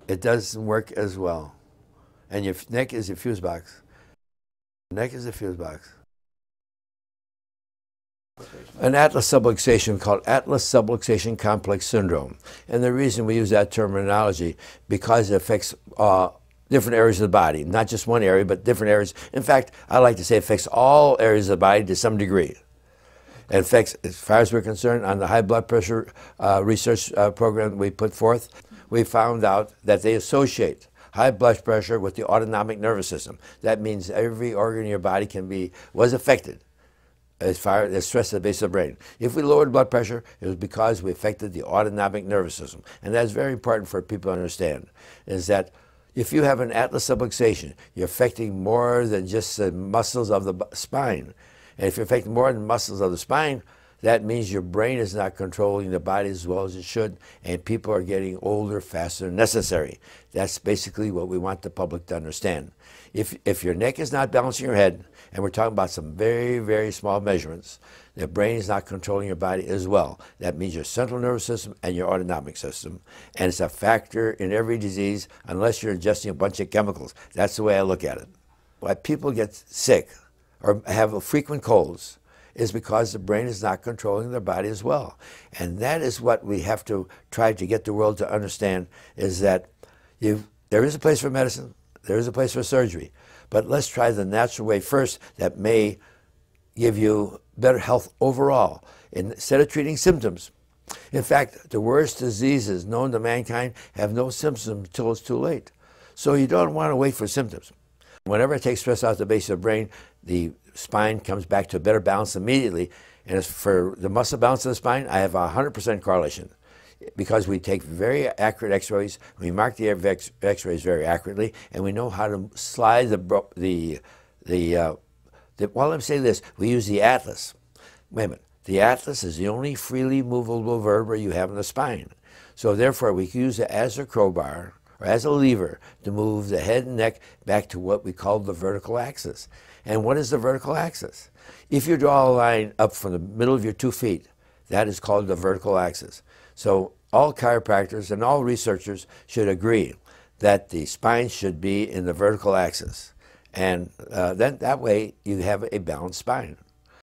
It doesn't work as well. And your neck is your fuse box. Neck is the fuse box. An atlas subluxation called atlas subluxation complex syndrome. And the reason we use that terminology, because it affects different areas of the body, not just one area, but different areas. In fact, I like to say it affects all areas of the body to some degree. It affects, as far as we're concerned, on the high blood pressure research program that we put forth, we found out that they associate high blood pressure with the autonomic nervous system. That means every organ in your body was affected as far as stress at the base of the brain. If we lowered blood pressure, it was because we affected the autonomic nervous system. And that's very important for people to understand, is that if you have an atlas subluxation, you're affecting more than just the muscles of the spine. And if you're affecting more than the muscles of the spine, that means your brain is not controlling the body as well as it should, and people are getting older faster than necessary. That's basically what we want the public to understand. If your neck is not balancing your head, and we're talking about some very, very small measurements, the brain is not controlling your body as well. That means your central nervous system and your autonomic system. And it's a factor in every disease unless you're ingesting a bunch of chemicals. That's the way I look at it. Why people get sick or have frequent colds is because the brain is not controlling their body as well. And that is what we have to try to get the world to understand, is that there is a place for medicine, there is a place for surgery, but let's try the natural way first that may give you better health overall instead of treating symptoms. In fact, the worst diseases known to mankind have no symptoms until it's too late. So you don't want to wait for symptoms. Whenever I take stress out of the base of the brain, the spine comes back to a better balance immediately. And as for the muscle balance of the spine, I have a 100% correlation, because we take very accurate x-rays, we mark the x-rays very accurately, and we know how to slide while I'm saying this, we use the atlas. Wait a minute. The atlas is the only freely movable vertebra you have in the spine. So therefore, we can use it as a crowbar or as a lever to move the head and neck back to what we call the vertical axis. And what is the vertical axis? If you draw a line up from the middle of your 2 feet, that is called the vertical axis. So all chiropractors and all researchers should agree that the spine should be in the vertical axis. And then that way you have a balanced spine.